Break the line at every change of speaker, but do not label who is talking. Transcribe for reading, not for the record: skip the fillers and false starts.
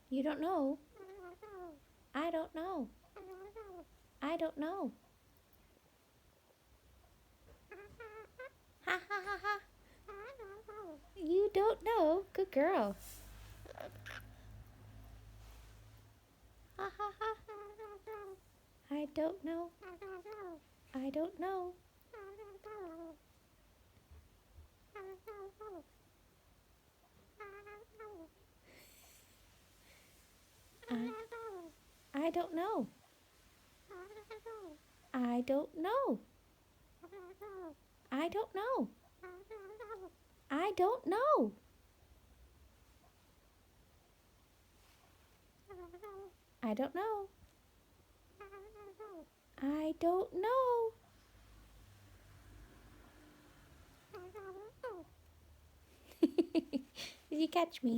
You don't know. I don't know. I don't know. Ha ha ha ha. You don't know. Good girl. Ha ha ha. I don't know. I don't know. I, I don't know. I don't know. I don't know. I don't know. I don't know. I don't know. Did you catch me?